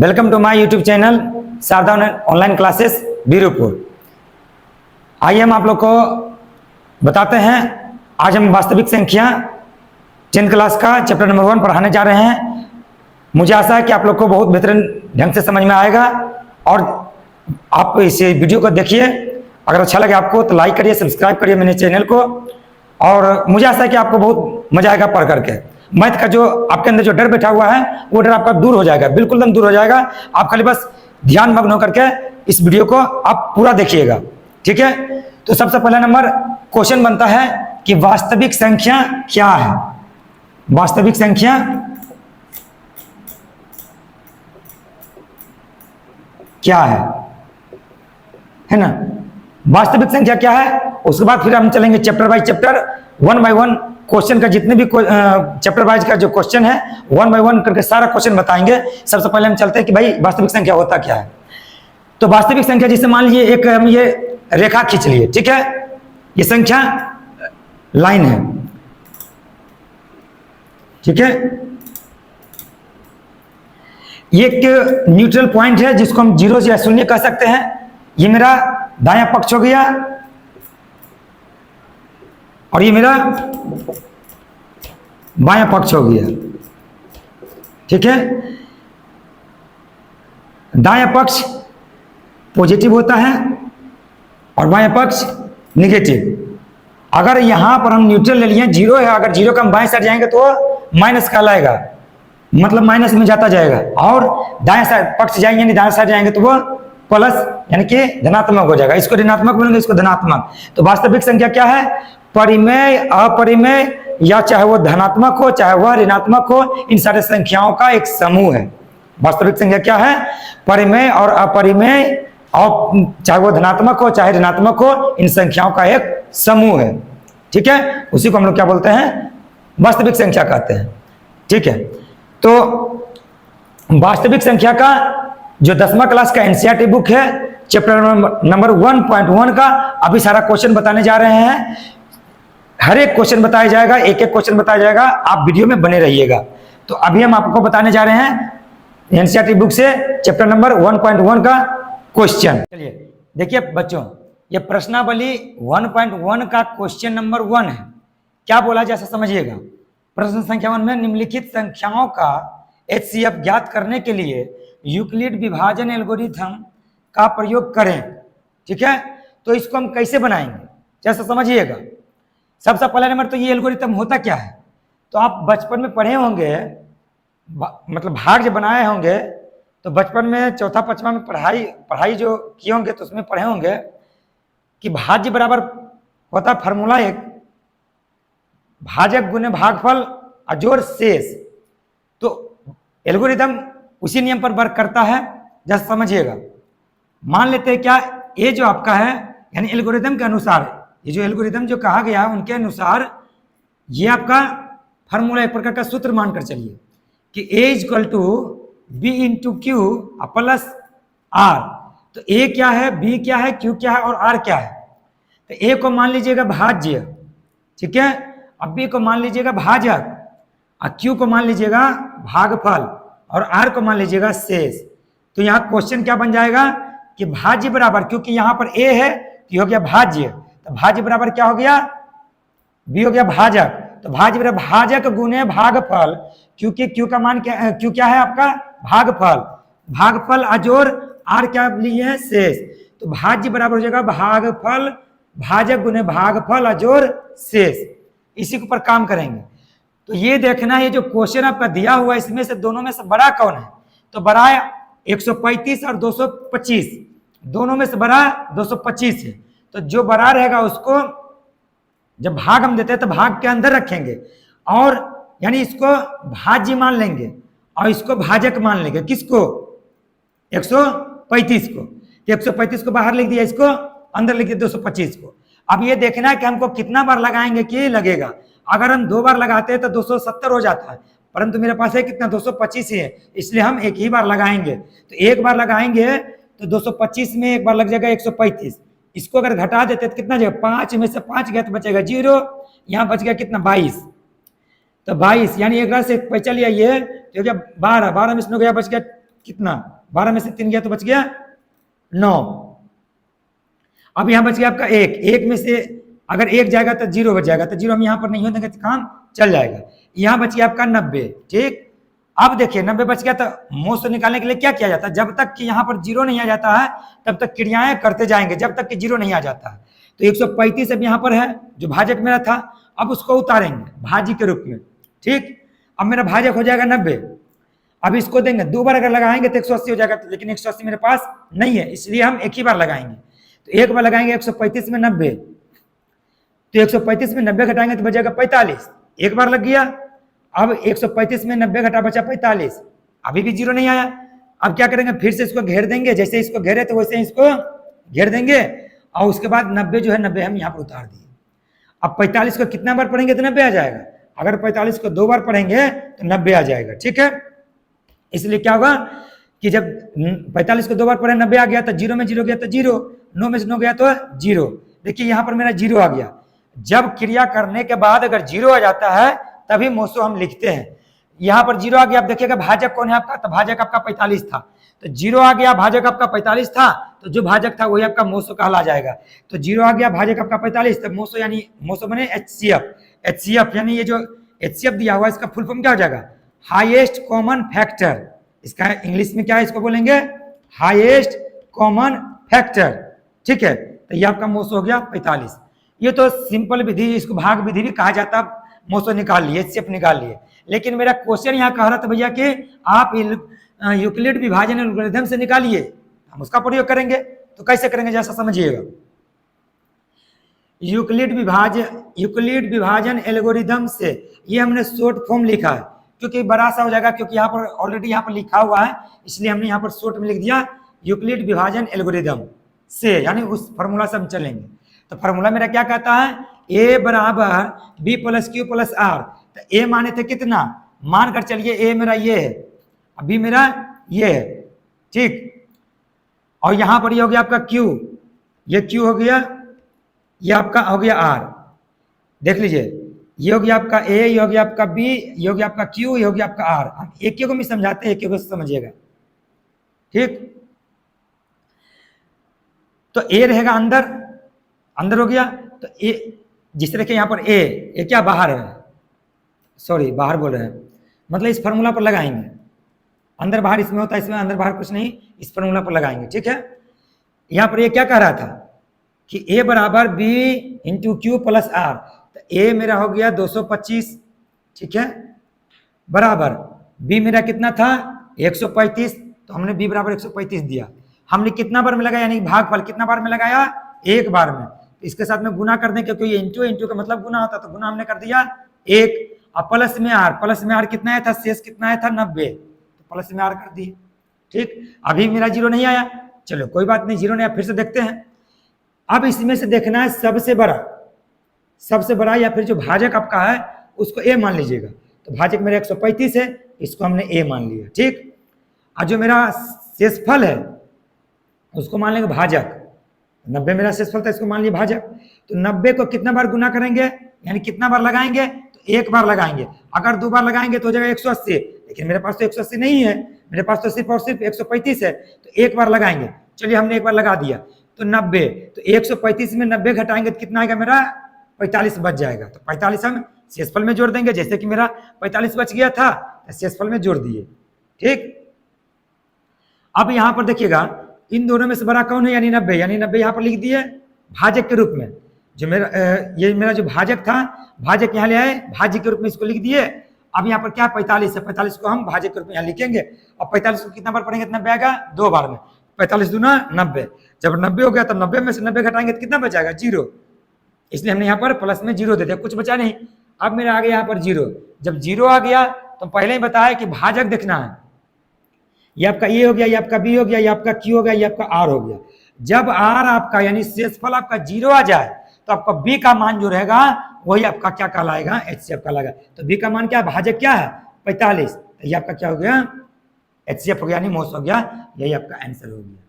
Welcome to my YouTube channel Sharda online classes Birupur. आइए हम आप लोग को बताते हैं। आज हम वास्तविक संख्या 10th क्लास का चैप्टर नंबर 1 पढ़ाने जा रहे हैं। मुझे आशा है कि आप लोग को बहुत बेहतरीन ढंग से समझ में आएगा और आप इस वीडियो को देखिए। अगर अच्छा लगे आपको तो लाइक करिए, सब्सक्राइब करिए मेरे चैनल को। और मुझे आशा है कि आपको बहुत मजा आएगा पढ़ करके। मैथ का जो आपके अंदर जो डर बैठा हुआ है वो डर आपका दूर हो जाएगा, बिल्कुल एकदम दूर हो जाएगा। आप खाली बस ध्यान मग्न होकर के इस वीडियो को आप पूरा देखिएगा, ठीक है। तो सबसे पहला नंबर क्वेश्चन बनता है कि वास्तविक संख्या क्या है। वास्तविक संख्या क्या है ना। वास्तविक संख्या क्या है, उसके बाद फिर हम चलेंगे chapter by chapter, 1 by 1 question का जितने भी चैप्टर वाइज का जो क्वेश्चन है 1 बाय 1 करके सारा क्वेश्चन बताएंगे। सबसे पहले हम चलते हैं कि भाई वास्तविक संख्या होता क्या है। तो वास्तविक संख्या जिसे मान लीजिए एक हम ये रेखा खींच लिए, ठीक है। ये संख्या लाइन है, ठीक है। ये एक न्यूट्रल पॉइंट है जिसको हम 0 या शून्य कह सकते हैं। ये मेरा दायां पक्ष हो गया और ये मेरा बायां पक्ष हो गया, ठीक है। दायां पक्ष पॉजिटिव होता है और बायां पक्ष निगेटिव। अगर यहां पर हम न्यूट्रल ले लिए, 0 है, अगर 0 का हम बाएं साइड जाएंगे तो माइनस कहलाएगा, मतलब माइनस में जाता जाएगा। और दाएं साइड पक्ष जाएंगे नहीं, दाएं साइड जाएंगे तो वो प्लस यानी कि धनात्मक हो जाएगा। इसको ऋणात्मक बोलेंगे, इसको धनात्मक। तो वास्तविक संख्या क्या है, परिमेय अपरिमेय या चाहे वो धनात्मक हो चाहे वह ऋणात्मक हो, इन सारे संख्याओं का एक समूह है। वास्तविक संख्या क्या है, परिमेय और अपरिमेय, और चाहे वो धनात्मक हो चाहे ऋणात्मक हो, इन संख्याओं का एक समूह है, ठीक है। उसी को हम लोग क्या बोलते हैं, वास्तविक संख्या कहते हैं, ठीक है। तो वास्तविक संख्या का जो 10वीं क्लास का एनसीईआरटी बुक है, चैप्टर नंबर 1.1 का अभी सारा क्वेश्चन बताने जा रहे हैं। हर एक क्वेश्चन बताया जाएगा, एक एक क्वेश्चन बताया जाएगा, आप वीडियो में बने रहिएगा। तो अभी हम आपको बताने जा रहे हैं एनसीईआरटी बुक से चैप्टर नंबर 1.1 का क्वेश्चन। चलिए देखिए बच्चों, ये प्रश्नावली 1.1 का क्वेश्चन नंबर 1 है। क्या बोला जैसा समझिएगा। प्रश्न संख्या 1 में निम्नलिखित संख्याओं का एचसीएफ ज्ञात करने के लिए यूक्लिड विभाजन एल्गोरिथम का प्रयोग करें, ठीक है। तो इसको हम कैसे बनाएंगे जैसा समझिएगा। सबसे पहला नंबर तो ये एल्गोरिथम होता क्या है, तो आप बचपन में पढ़े होंगे, मतलब भाग जब बनाए होंगे तो बचपन में चौथा पांचवा में पढ़ाई जो किए होंगे तो उसमें पढ़े होंगे कि भाज्य बराबर होता फार्मूला एक, भाजक गुने भागफल अजोड़ शेष। तो एल्गोरिथम उसी नियम पर वर्क करता है, जैसा समझिएगा। मान लेते हैं क्या, ये जो आपका है यानी एल्गोरिथम के अनुसार, ये जो एल्गोरिथम जो कहा गया है उनके अनुसार ये आपका फार्मूला एक प्रकार का सूत्र मानकर चलिए कि A equal to B into Q plus R. तो A क्या है, B क्या है, Q क्या है और R क्या है। तो A को मान लीजिएगा भाज्य, ठीक है, अब B को मान लीजिएगा भाजक, और Q को मान लीजिएगा भागफल और R को मान लीजिएगा शेष। तो यहाँ क्वेश्चन क्या बन जाएगा कि भाज्य बराबर, क्योंकि यहाँ पर A है तो हो गया भाज्य, तो भाज्य बराबर क्या हो गया, B हो गया भाजक। तो भाज्य बराबर भाजक गुने भागफल, क्योंकि Q का मान क्या, Q क्या है आपका भागफल, भागफल अजोड़ R क्या लिए है शेष। तो भाज्य बराबर हो जाएगा भागफल भाजक गुने भागफल अजोड़ शेष। इसी के ऊपर काम करेंगे। तो ये देखना है, ये जो क्वेश्चन आपका दिया हुआ है इसमें से दोनों में से बड़ा कौन है। तो बड़ा 135 और 225, दोनों में से बड़ा 225 है। तो जो बड़ा रहेगा उसको जब भाग हम देते हैं तो भाग के अंदर रखेंगे और यानी इसको भाज्य मान लेंगे और इसको भाजक मान लेंगे। किसको, 135 को। 135 को बाहर लिख दिया, इसको अंदर लिख दिया 225 को। अब ये देखना है कि हमको कितना बार लगाएंगे कि लगेगा। अगर हम 2 बार लगाते हैं तो 270 हो जाता है, परंतु मेरे पास है कितना 225 ही है, इसलिए हम एक ही बार लगाएंगे। तो एक बार लगाएंगे तो 225 में एक बार लग जाएगा 135। इसको अगर घटा देते तो कितना जाएगा, 5 में से 5 गया तो बचेगा 0, यहाँ बच गया कितना 22। तो 22 यानी एक से पैसा लिया ये तो 12 में इसमें गया बच गया कितना, 12 में से 3 गया तो बच गया 9। अब यहाँ बच गया आपका 1, 1 में से अगर 1 जाएगा तो 0 बच जाएगा, तो 0 हम यहाँ पर नहीं होने देंगे तो काम चल जाएगा। यहाँ बच गया आपका 90। ठीक, अब देखिए 90 बच गया तो मोस निकालने के लिए क्या किया जाता है, जब तक कि यहाँ पर 0 नहीं आ जाता है तब तक क्रियाएं करते जाएंगे जब तक कि 0 नहीं आ जाता है। तो 135 अब यहाँ पर है जो भाजक मेरा था, अब उसको उतारेंगे भाजी के रूप में। ठीक, अब मेरा भाजक हो जाएगा 90। अब इसको देंगे 2 बार अगर लगाएंगे तो 180 हो जाएगा, लेकिन 180 मेरे पास नहीं है, इसलिए हम एक ही बार लगाएंगे। तो एक बार लगाएंगे 135 में 90, तो 135 में 90 घटाएंगे तो बचेगा 45, एक बार लग गया। अब 135 में 90 घटा बचा 45, अभी भी 0 नहीं आया। अब क्या करेंगे, फिर से इसको घेर देंगे, जैसे इसको घेरे तो वैसे इसको घेर देंगे और उसके बाद 90 जो है 90 हम यहाँ पर उतार दिए। अब 45 को कितना बार पढ़ेंगे तो 90 आ जाएगा, अगर 45 को 2 बार पढ़ेंगे तो 90 आ जाएगा। ठीक है, इसलिए क्या होगा कि जब 45 को 2 बार पढ़े 90 आ गया तो 0 में 0 गया तो 0, 9 में से 9 गया तो 0। देखिए यहाँ पर मेरा 0 आ गया। जब क्रिया करने के बाद अगर 0 आ जाता है तभी मोसो हम लिखते हैं। यहाँ पर 0 आ गया, आप देखिएगा भाजक कौन है आपका, तो भाजक आपका 45 था, तो 0 आ गया, भाजक आपका 45 था, तो जो भाजक था वही आपका मोसो कहला जाएगा। तो 0 आ गया, भाजक आपका 45, तो मोसो यानी मोसो बने HCF। HCF यानी ये जो HCF दिया हुआ इसका फुल फॉर्म क्या हो जाएगा, हाईएस्ट कॉमन फैक्टर। इसका इंग्लिश में क्या है, इसको बोलेंगे हाईएस्ट कॉमन फैक्टर। ठीक है, तो ये आपका मोसो हो गया 45। ये तो सिंपल विधि, इसको भाग विधि भी कहा जाता, मोसो निकाल लिए, HCF निकाल लिए। लेकिन मेरा क्वेश्चन यहाँ कह रहा था भैया कि आप यूक्लिड विभाजन एल्गोरिथम से निकालिए, हम उसका प्रयोग करेंगे। तो कैसे करेंगे जैसा समझिएगा। यूक्लिड विभाजन एल्गोरिथम से, ये हमने शॉर्ट फॉर्म लिखा है क्योंकि बड़ा सा हो जाएगा, क्योंकि यहाँ पर ऑलरेडी यहाँ पर लिखा हुआ है, इसलिए हमने यहाँ पर शॉर्ट में लिख दिया यूक्लिड विभाजन एल्गोरिथम से, यानी उस फॉर्मूला से हम चलेंगे। तो फॉर्मूला मेरा क्या कहता है, a बराबर b plus Q plus R. तो a माने थे कितना, मान कर चलिए a मेरा ये है, b मेरा ये है। ठीक, और यहां पर ये हो गया आपका q, ये q हो गया, ये आपका हो गया r। देख लीजिए, ये हो गया आपका a, ये हो गया आपका b, ये हो गया आपका q, ये हो गया आपका r। हम एक को भी समझाते हैं, एक को समझिएगा। ठीक, तो a रहेगा अंदर, अंदर हो गया, तो ए जिस तरह के यहाँ पर ए क्या बाहर है, सॉरी बाहर बोल रहे हैं, मतलब इस फार्मूला पर लगाएंगे। अंदर बाहर इसमें होता है, इसमें अंदर बाहर कुछ नहीं, इस फार्मूला पर लगाएंगे। ठीक है, यहाँ पर ये क्या कह रहा था कि a बराबर b into Q plus R. तो a मेरा हो गया 225, ठीक है, बराबर b मेरा कितना था 135, तो हमने b बराबर 135 दिया। हमने कितना बार में लगाया, यानी भागफल कितना बार में लगाया, एक बार में। इसके साथ में गुना कर दें, क्योंकि ये इंटू का मतलब गुना होता, तो गुना हमने कर दिया 1। अब प्लस में आर कितना आया था, शेष कितना आया था 90, तो प्लस में आर कर दिए। ठीक, अभी मेरा 0 नहीं आया, चलो कोई बात नहीं, 0 नहीं आया, फिर से देखते हैं। अब इसमें से देखना है सबसे बड़ा या फिर जो भाजक आपका है उसको a मान लीजिएगा। तो भाजक मेरा 135 है, इसको हमने a मान लिया। ठीक, और जो मेरा शेषफल है उसको मान लेंगे भाजक। 90 मेरा शेषफल था, इसको मान लिया भाजक। तो 90 को कितना बार गुना करेंगे, यानी कितना बार लगाएंगे, तो एक बार लगाएंगे। अगर 2 बार लगाएंगे तो हो जाएगा 180, लेकिन मेरे पास तो 180 नहीं है, मेरे पास तो सिर्फ और सिर्फ 135 है, तो एक बार लगाएंगे। चलिए हमने एक बार लगा दिया, तो 90, तो 135 में 90 घटाएंगे तो कितना आएगा, मेरा 45 बच जाएगा। तो 45 हम शेषफल में जोड़ देंगे, जैसे कि मेरा 45 बच गया था, तो शेषफल में जोड़ दिए। ठीक, अब यहाँ पर देखिएगा इन दोनों में से बड़ा कौन है, यानी 90, यानी 90 यहाँ पर लिख दिए भाजक के रूप में। जो मेरा ये मेरा जो भाजक था, भाजक यहाँ ले आए, भाज्य के रूप में इसको लिख दिए। अब यहाँ पर क्या 45 है, 45 को हम भाजक के रूप में यहाँ लिखेंगे। और 45 को कितना बार पढ़ेंगे, 90 आएगा 2 बार में, 45 दूना 90। जब 90 हो गया तो 90 में से 90 घटाएंगे तो कितना बचाएगा, 0, इसलिए हमने यहाँ पर प्लस में 0 दे दिया, कुछ बचा नहीं। अब मेरा आ गया यहाँ पर 0। जब 0 आ गया तो पहले ही बताया कि भाजक देखना है, ये आपका ए हो गया, ये आपका बी हो गया, ये आपका क्यू हो गया, ये आपका आर हो गया। जब आर आपका यानी शेषफल आपका 0 आ जाए तो आपका बी का मान जो रहेगा वही आपका क्या कहलाएगा, HCF कहलाएगा। तो बी का मान क्या है, भाजक क्या है 45, तो ये आपका क्या हो गया, HCF हो गया, यानी मोस हो गया। यही आपका आंसर हो गया।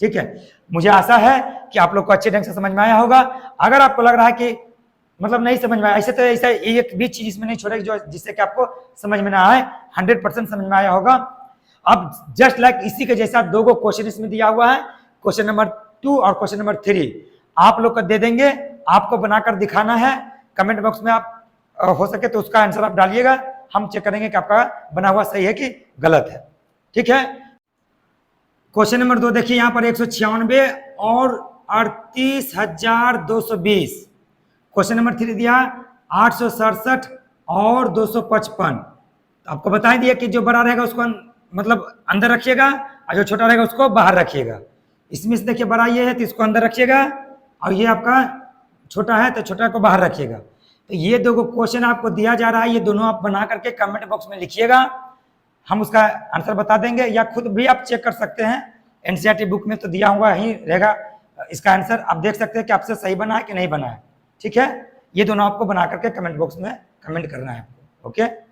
ठीक है, मुझे आशा है कि आप लोग को अच्छे ढंग से समझ में आया होगा। अगर आपको लग रहा है कि मतलब नहीं समझ में आया, ऐसे तो ऐसा एक भी चीज इसमें नहीं छोड़ेगी जो जिससे कि आपको समझ में ना आए, 100% समझ में आया होगा। अब जस्ट लाइक इसी के जैसा दो गो क्वेश्चन इसमें दिया हुआ है, क्वेश्चन नंबर 2 और क्वेश्चन नंबर 3 आप लोग को दे देंगे, आपको बनाकर दिखाना है। कमेंट बॉक्स में आप हो सके तो उसका आंसर आप डालिएगा, हम चेक करेंगे कि आपका बना हुआ सही है कि गलत है। ठीक है, क्वेश्चन नंबर 2 देखिए यहाँ पर 196 और 38,220। क्वेश्चन नंबर 3 दिया 867 और 255। आपको बता दिया कि जो बड़ा रहेगा उसको मतलब अंदर रखिएगा और जो छोटा रहेगा उसको बाहर रखिएगा। इसमें से देखिए बड़ा ये है तो इसको अंदर रखिएगा और ये आपका छोटा है तो छोटा को बाहर रखिएगा। तो ये दो क्वेश्चन आपको दिया जा रहा है, ये दोनों आप बना करके कमेंट बॉक्स में लिखिएगा, हम उसका आंसर बता देंगे, या खुद भी आप चेक कर सकते हैं। एनसीईआरटी बुक में तो दिया हुआ ही रहेगा इसका आंसर, आप देख सकते हैं कि आपसे सही बना है कि नहीं बना है। ठीक है, ये दोनों आपको बना करके कमेंट बॉक्स में कमेंट करना है। ओके।